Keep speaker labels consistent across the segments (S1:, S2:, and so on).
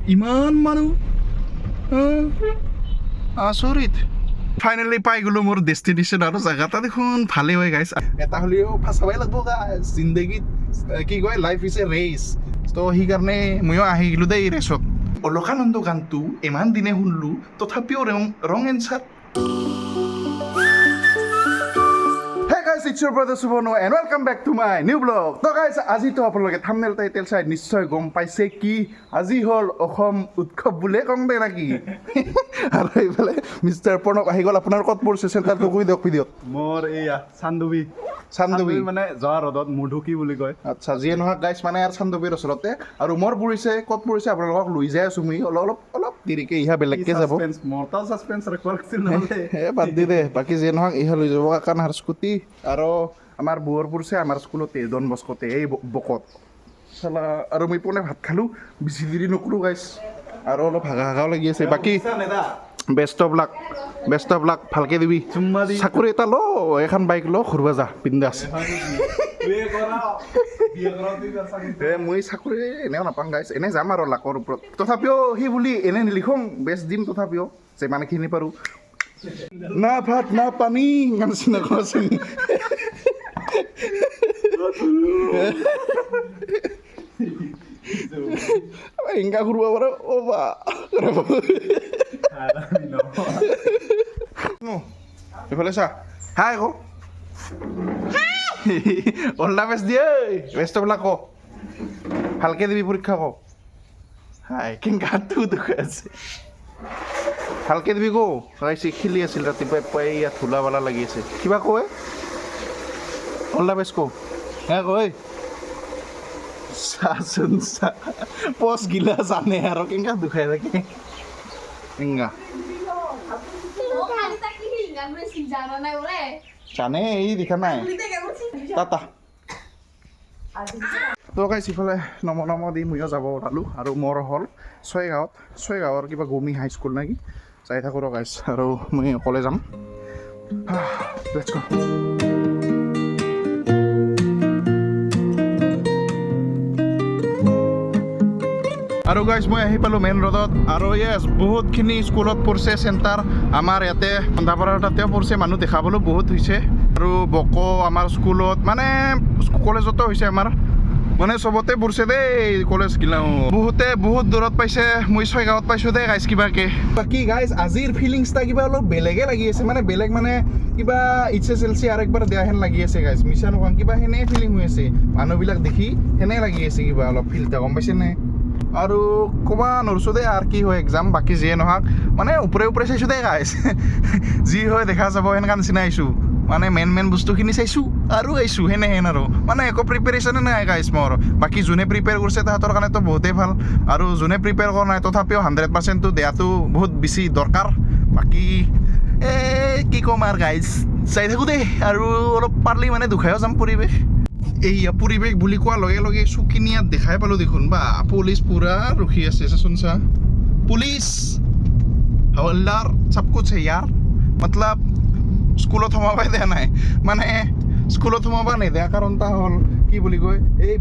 S1: ইমান মানুহ আচৰিত ফাইনেলি পাই গ'লো মোৰ ডেষ্টিনেশ্যন আৰু জেগা এটা দেখোন ভালেই হয় গাইছ এটা হ'লেও ফাচাবই লাগিব গাইছ জিন্দগীত কি কয় লাইফ ইজ এ ৰেচ তো সেইকাৰণে ময়ো আহি গ'লোঁ দেই ৰেচত অলকানন্দ গানটো ইমান দিনে শুনিলোঁ তথাপিও ৰং answer It's your brother Subono and welcome back to my new vlog. So guys, আজি তো আপোনালোকে thumbnail title চাই নিশ্চয় গম পাইছে কি আজি হল অসম উৎসৱ বুলে কং দে নাকি আৰু এইফালে মিষ্টাৰ প্ৰণৱ আহি গ'ল আপোনাৰ ক'ত পৰিছে চেণ্টাৰটো কৈ দিয়ক ভিডিঅ'ত
S2: মোৰ এইয়া চান্দুবি মানে যোৱা ৰ'দত মুঢুকি বুলি কয়
S1: আচ্ছা যিয়ে নহওক গাইছ মানে আৰু চান্দুবিৰ ওচৰতে আৰু মোৰ পৰিছে ক'ত পৰিছে আপোনালোকক লৈ যাই আছোঁ মই অলপ দেৰিকৈ ইহা বেলেগকৈ যাব
S2: মৰ্টাল ছাছপেন্স ৰাখিব লাগিছিল নহ'লে
S1: বাদ দি দে বাকী যিয়ে নহওক ইহা লৈ যাব কাৰণ আৰু স্কুটি আৰু আমাৰ বোৱাৰ পৰিছে আমাৰ স্কুলতে ডন বস্কতে এই বকত চালা আৰু মই পোনে ভাত খালোঁ বেছি দেৰি নকৰোঁ গাইছ আৰু অলপ হাগাও লাগি আছে বাকী বেষ্ট অফ লাক ভালকৈ দিবি চাকৰি এটা ল এখন বাইক ল ঘূৰিব যা বিন্দাছ মই চাকৰি এনেও নাপাওঁ গাইছ এনে যাম আৰু লাকৰ ওপৰত তথাপিও সেই বুলি এনে নিলিখোঁ বেষ্ট দিম তথাপিও যে মানুহখিনি পাৰোঁ না ভাত না পানী গান চিনা কোৱাচোন এনেকা ঘূৰিব পাৰোঁ অ' বা এইফালে চা হাই আকৌ অল দা বেষ্ট দিয়ে বেষ্টবিলাক ক ভালকৈ দিবি পৰীক্ষা ক হাই কেনেকাটো দুখাই আছে ভালকৈ দিবি কো গাইছে খেলি আছিল ৰাতিপুৱাই ইয়াত ধূলা বালা লাগি আছে কিবা কয় অল দা বেষ্ট কো হে কয় চাচোন চা পচ গিলা জানে আৰু কেনেকা দুখাই থাকে কেনেকা জানে এই দেখা নাই টাটা তো গাইছ ইফালে নম দি ময়ো যাব ওলালোঁ আৰু মোৰ হ'ল ছয়গাঁৱৰ কিবা গমি হাইস্কুল নেকি যাই থাকোঁ ৰ গাইছ আৰু মই অকলে যাম লেটছ গ' আৰু গাইছ মই আহি পালোঁ মেইন ৰোডত আৰু য়েছ বহুতখিনি স্কুলত পৰিছে চেণ্টাৰ আমাৰ ইয়াতে সন্ধাপাৰাৰ তাতেও পৰিছে মানুহ দেখা পালোঁ বহুত হৈছে আৰু বক আমাৰ স্কুলত মানে কলেজতো হৈছে আমাৰ মানে চবতে পৰিছে দেই কলেজগিলাও বহুত দূৰত পাইছে মই ছয়গাঁৱত পাইছোঁ দেই গাইছ কিবাকে বাকী গাইছ আজিৰ ফিলিংছটা কিবা অলপ বেলেগে লাগি আছে মানে বেলেগ মানে কিবা HSLC আৰু একবাৰ দিয়া হেন লাগি আছে গাইছ মিছা নকওঁ কিবা সেনে ফিলিং হৈ আছে মানুহবিলাক দেখি সেনে লাগি আছে কিবা অলপ ফিলটা গম পাইছেনে আৰু ক'বা নোৱাৰিছোঁ দেই আৰু কি হয় এক্সাম বাকী যিয়ে নহওক মানে ওপৰে চাইছোঁ দেই গাইছ যি হয় দেখা যাব সেনেকুৱা নিচিনা আহিছোঁ মানে মেইন বস্তুখিনি চাইছোঁ আৰু আহিছোঁ সেনেহেন আৰু মানে একো প্ৰিপেৰেশ্যনে নাই গাইছ মোৰ বাকী যোনে প্ৰিপেয়াৰ কৰিছে তাহাঁতৰ কাৰণেতো বহুতেই ভাল আৰু যোনে প্ৰিপেয়াৰ কৰা নাই তথাপিও 100%টো দিয়াটো বহুত বেছি দৰকাৰ বাকী কি ক'ম আৰু গাইছ চাই থাকোঁ দেই আৰু অলপ পাৰিলে মানে দুখায়ো যাম পৰিৱেশ এইয়া পৰিৱেশ বুলি কোৱাৰ লগে চুকিনিয়াত দেখাই পালোঁ দেখোন বা পুলিচ পূৰা ৰখি আছে চাচোন চা পুলিচ হৱলদাৰ চব কুছ হে ইয়াৰ মতলব স্কুলত সোমাবই দিয়া নাই মানে স্কুলত সোমাব নিদিয়া কাৰণটা হ'ল কি বুলি কয় এই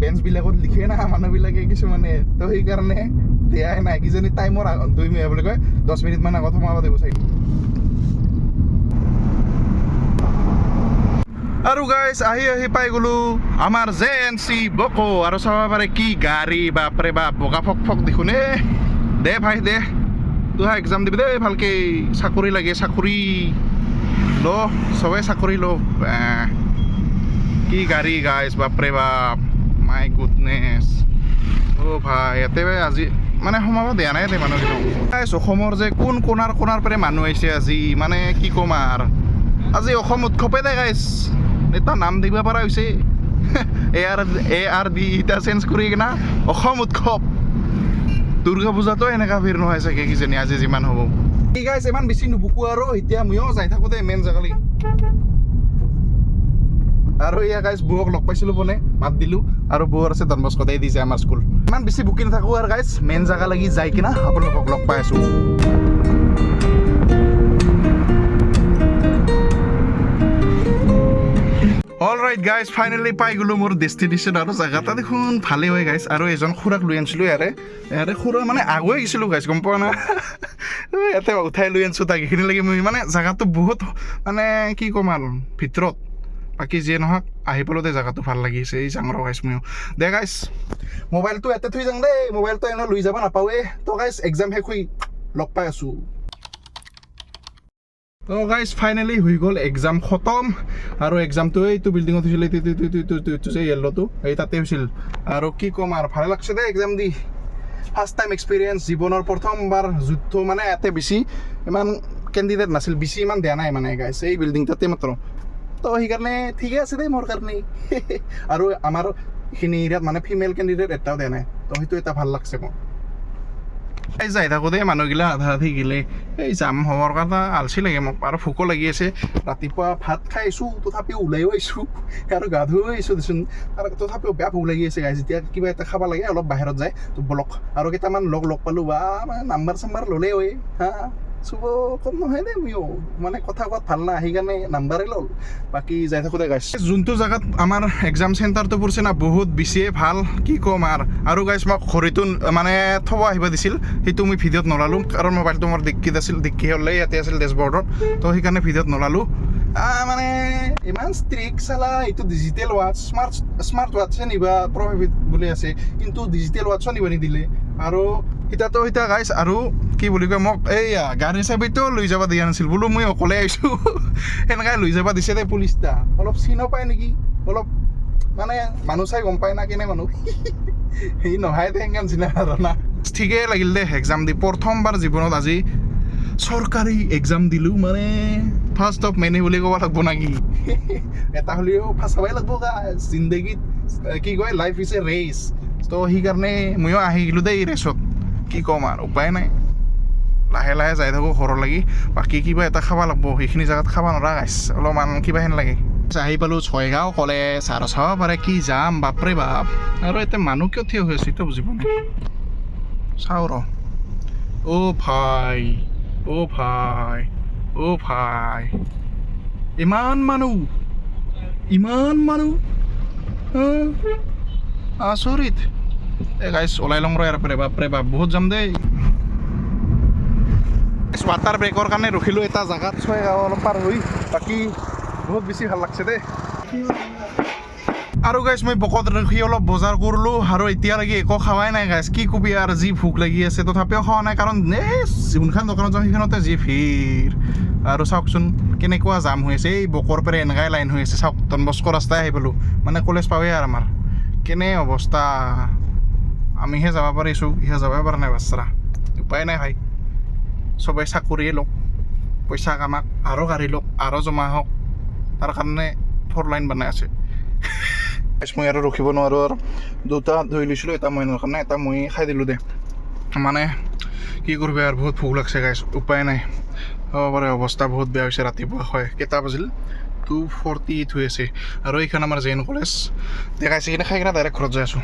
S1: বেঞ্চবিলাকত লিখে না মানুহবিলাকে কিছুমানে তো সেইকাৰণে দিয়াই নাই কিজানি টাইমৰ 2 মিনিট বুলি কয় 10 মিনিটমান আগত সোমাব দিব চাগে আৰু গাইছ আহি পাই গ'লোঁ আমাৰ JNC বকো আৰু চাব পাৰে কি গাড়ী বাপৰে বাপ বগা ফক দেখোন দে ভাই দে তোহা এক্সাম দিবি দেই ভালকৈ চাকৰি লাগে চাকৰি ল চবেই চাকৰি ল কি গাড়ী গাইছ বাপৰে বাপ মাই গুডনেছ অ' ভাই ইয়াতে আজি মানে সোমাব দিয়া নাই ইয়াতে মানুহবিলাক গাইছ অসমৰ যে কোন কোণাৰ পৰা মানুহ আহিছে আজি মানে কি ক'ম আৰু আজি অসম উৎসৱে দে গাইছ এটা নাম দিব পৰা হৈছে AR দি এতিয়া চেঞ্জ কৰি কিনা অসম উৎসৱ দুৰ্গা পূজাতো এনেকুৱা ভিৰ নহয় চাগে কিজানি আজি যিমান হ'ব ঠিক আছে ইমান বেছি নুবুকো আৰু এতিয়া ময়ো যাই থাকোঁতে মেইন জেগালৈ আৰু এয়া গাইছ বৌক লগ পাইছিলোঁ পোনে মাত দিলোঁ আৰু বৌৰ আছে ডন বস্কতে দিছে আমাৰ স্কুল ইমান বেছি বুকি নাথাকোঁ আৰু গাইছ মেইন জেগা লাগি যাই কিনা আপোনালোকক লগ পাই আছোঁ অল ৰাইট গাইজ ফাইনেলি পাই গ'লোঁ মোৰ ডেষ্টিনেশ্যন আৰু জেগাটা দেখোন ভালেই হয় গাইজ আৰু এজন খুৰাক লৈ আনিছিলোঁ ইয়াৰে খুৰা মানে আগুৱাই গৈছিলোঁ গাইজ গম পোৱা না ইয়াতে উঠাই লৈ আনিছোঁ তাক এইখিনি লাগি মই মানে জেগাটো বহুত মানে কি ক'ম আৰু ভিতৰত বাকী যিয়ে নহওক আহি পেলাওঁতে জেগাটো ভাল লাগিছে এই যাং ৰ গাইজ ময়ো দে গাইজ মোবাইলটো ইয়াতে থৈ যাওঁ দেই মোবাইলটো এনেও লৈ যাব নাপাওঁৱে তো গাইজ এক্সাম শেষ হৈ লগ পাই আছোঁ তো গাইজ ফাইনেলি হৈ গ'ল এক্সাম খতম আৰু এক্সামটো এইটো বিল্ডিঙত হৈছিল এইটো যে য়েল্ল'টো এই তাতে হৈছিল আৰু কি ক'ম আৰু ভালে লাগছে দেই exam the first time experience জীৱনৰ প্ৰথমবাৰ যুদ্ধ মানে ইয়াতে বেছি ইমান কেণ্ডিডেট নাছিল বেছি ইমান দিয়া নাই মানে গাইজ এই বিল্ডিং তাতে মাত্ৰ তো সেইকাৰণে ঠিকে আছে দেই মোৰ কাৰণে আৰু আমাৰ এইখিনি এৰিয়াত মানে ফিমেল কেণ্ডিডেট এটাও দিয়া নাই তো সেইটো এটা ভাল লাগছে মোৰ এই যাই থাকোঁতে মানুহগিলা আধা আধি গিলে এই জাম হোৱাৰ কাৰণে আলচি লাগে মোক আৰু ভোকো লাগি আছে ৰাতিপুৱা ভাত খাই আহিছোঁ তথাপিও ওলাইও আহিছোঁ আৰু গা ধুও আহিছোঁ দেচোন আৰু তথাপিও বেয়া ভোক লাগি আছে গাইজ যেতিয়া কিবা এটা খাব লাগে অলপ বাহিৰত যায় তো বলক আৰু কেইটামান লগ পালোঁ বা নাম্বাৰ চাম্বাৰ ল'লেই হয় হা চুব কম নহয় দেই ময়ো মানে কথা কোৱাত ভাল না সেইকাৰণে নাম্বাৰেই ল'ল বাকী যাই থাকোঁতে গাইজ যোনটো জেগাত আমাৰ এক্সাম চেণ্টাৰটো পৰিছে না বহুত বেছিয়ে ভাল কি ক'ম আৰু গাইজ মোক ঘড়ীটো মানে থ'ব আহিব দিছিল সেইটো মই ভিডিঅ'ত নলালোঁ কাৰণ মোবাইলটো মোৰ ডিক্কিত আছিল ডিক্কি হ'লে ইয়াতে আছিল ডেছবৰ্ডত তো সেইকাৰণে ভিডিঅ'ত নলালোঁ মানে ইমান ষ্ট্ৰিক্ট চালা এইটো ডিজিটেল ৱাটচ স্মাৰ্ট ৱাটচে নিবা প্ৰভাৱিত বুলি আছে কিন্তু ডিজিটেল ৱাটচো নিব নিদিলে আৰু এতিয়াতো এতিয়া গাইছ আৰু কি বুলি কয় মোক এইয়া গাড়ী চাবিতো লৈ যাব দিয়া নাছিল বোলো মই অকলে আহিছোঁ সেনেকৈ লৈ যাব দিছে দেই পুলিচটা অলপ চিনো পায় নেকি অলপ মানে মানুহ চাই গম পায় না কেনে মানুহ সেই নহয় দে সেনেকৈ চিনা ধাৰণা ঠিকেই লাগিল দে এক্সাম দি প্ৰথমবাৰ জীৱনত আজি চৰকাৰী এক্সাম দিলোঁ মানে ফাৰ্ষ্ট অফ মেনি বুলি ক'ব লাগব নাকি এটা হ'লেও ফাৰ্ষ্ট হ'বই লাগব জিন্দগীত কি কয় লাইফ ইজ এ ৰেচ তো সেইকাৰণে ময়ো আহি গ'লোঁ দেই ৰেচত কি ক'ম আৰু উপায় নাই লাহে লাহে যাই থাকোঁ ঘৰৰ লাগি বাকী কিবা এটা খাব লাগব সেইখিনি জেগাত খাব নোৱাৰা গাইছ অলপমান কিবা হেন লাগে আহি পালোঁ ছয়গাঁও কলেজ আৰু চাব পাৰে কি যাম বাপৰে বাপ আৰু এতিয়া মানুহ কিয় থিয় হৈ আছে এতিয়া বুজি পোৱা নাই চাওঁ ৰ অ' ভাই ইমান মানুহ আচৰিত এই গাইছ ওলাই লওঁ ৰ ইয়াৰ পৰা বাপৰে বাপ বহুত যাম দেই ৱাটাৰ ব্ৰেকৰ কাৰণে ৰখিলোঁ এটা জেগাত ছয়গাঁও অলপ পাৰ হৈ বাকী বহুত বেছি ভাল লাগছে দেই আৰু গাইছ মই বকত ৰখি অলপ বজাৰ কৰিলোঁ আৰু এতিয়ালৈকে একো খোৱাই নাই গাইছ কি কবি আৰু যি ভোক লাগি আছে তথাপিও খোৱা নাই কাৰণ এই যোনখন দোকানত যাওঁ সেইখনতে যি ভিৰ আৰু চাওকচোন কেনেকুৱা জাম হৈ আছে এই বকৰ পৰা এনেকুৱাই লাইন হৈ আছে চাওক ডনবস্কো ৰাস্তাই আহি পালোঁ মানে কলেজ পাওঁৱেই আৰু আমাৰ কেনে অৱস্থা আমিহে যাব পাৰিছোঁ ইহে যাবই পৰা নাই বাচ্চাৰা উপায় নাই ভাই চবেই চাকৰিয়ে লওক পইচা কামাক আৰু গাড়ী লওক আৰু জমা হওক তাৰ কাৰণে 4 লাইন বনাই আছে মই আৰু ৰখিব নোৱাৰোঁ আৰু দুটা ধৰি লৈছিলোঁ এটা মই কাৰণে এটা মই খাই দিলোঁ দে মানে কি কৰিবি আৰু বহুত ভোক লাগছে গাইছ উপায় নাই হ'ব পাৰে অৱস্থা বহুত বেয়া হৈছে ৰাতিপুৱা হয় কেইটা বাজিল 2:48 হৈ আছে আৰু এইখন আমাৰ জেন কলেজ দেখাইছে কিনে খাই কিনে ডাইৰেক্ট ঘৰত যাই আছোঁ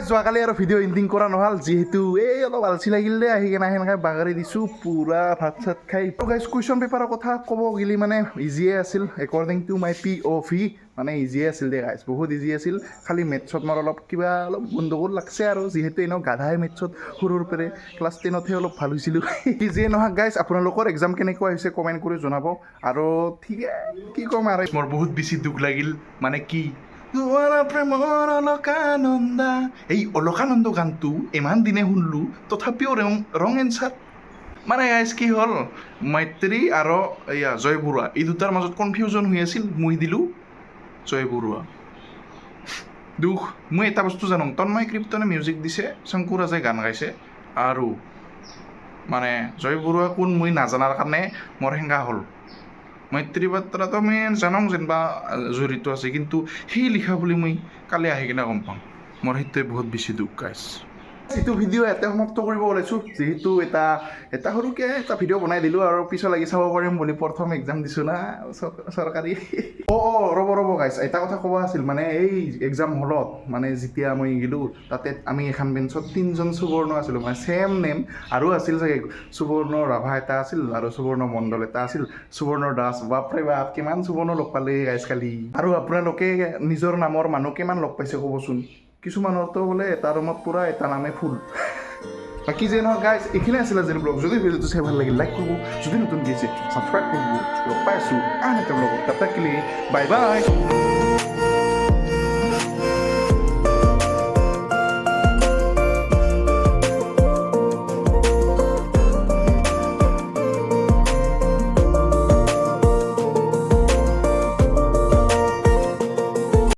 S1: যোৱাকালি আৰু ভিডিঅ' এডিটিং কৰা নহ'ল যিহেতু এই অলপ আলচি লাগিল দে আহি কিনে সেনেকৈ বাগৰি দিছোঁ পূৰা ভাত চাত খাই গাইছ কুৱেশ্যন পেপাৰৰ কথা ক'ব গ'লে মানে ইজিয়ে আছিল একৰ্ডিং টু মাই POV মানে ইজিয়ে আছিল দে গাইছ বহুত ইজি আছিল খালি মেথছত মোৰ অলপ গণ্ডগোল লাগছে আৰু যিহেতু এনেও গাধাই মেথছত সৰুৰ পৰাই ক্লাছ 10তহে অলপ ভাল হৈছিলোঁ যিয়ে নহওক গাইছ আপোনালোকৰ এক্সাম কেনেকুৱা হৈছে কমেণ্ট কৰি জনাব আৰু ঠিকে কি ক'ম আৰু মোৰ বহুত বেছি দুখ লাগিল মানে কি প্ৰেমৰ অলকানন্দা এই অলকানন্দ গানটো ইমান দিনে শুনিলোঁ তথাপিও ৰং এনচাৰ মানে গাইছ কি হ'ল মৈত্ৰী আৰু এয়া জয় বৰুৱা এই দুটাৰ মাজত কনফিউজন হৈ আছিল মই দিলোঁ জয় বৰুৱা দুখ মই এটা বস্তু জানো তন্ময় কীৰ্তনে মিউজিক দিছে শংকুৰ ৰাজে গান গাইছে আৰু মানে জয় বৰুৱা কোন মই নাজানাৰ কাৰণে মোৰ হেংগা হ'ল মৈত্ৰী বাত্ৰাটো আমি জানো যেনিবা জড়িত আছে কিন্তু সেই লিখা বুলি মই কালি আহি কিনে গম পাওঁ মোৰ সেইটোৱে বহুত বেছি দুখ গাইছ এইটো ভিডিঅ' ইয়াতে সমাপ্ত কৰিব ওলাইছোঁ যিহেতু এটা সৰুকৈ এটা ভিডিঅ' বনাই দিলোঁ আৰু পিছত লাগি চাব পাৰিম বুলি প্ৰথম এক্সাম দিছোঁ না চৰকাৰী ৰ'ব গাইছ এটা কথা ক'ব আছিল মানে এই এক্সাম হলত মানে যেতিয়া মই গ'লোঁ তাতে আমি এখন বেঞ্চত 3জন সুবৰ্ণ আছিলোঁ মানে ছেম নেম আৰু আছিল চাগে সুবৰ্ণ ৰাভা এটা আছিল আৰু সুবৰ্ণ মণ্ডল এটা আছিল সুবৰ্ণ দাস বাপৰে বাপ কিমান সুবৰ্ণ লগ পালে গাইছ কালি আৰু আপোনালোকে নিজৰ নামৰ মানুহ কিমান লগ পাইছে ক'বচোন কিছুমানৰতো বোলে এটা ৰুমত পূৰা এটা নামে ফুল বাকী যে নহয় গাইজ এইখিনি আছিলে যেন ব্লগ যদি ভিডিঅ'টো চাই ভাল লাগিল লাইক কৰিব যদি নতুন গৈছে ছাবস্ক্ৰাইব কৰিব লগ পাই আছোঁ আন এটা ব্লগত তাতে বাই বাই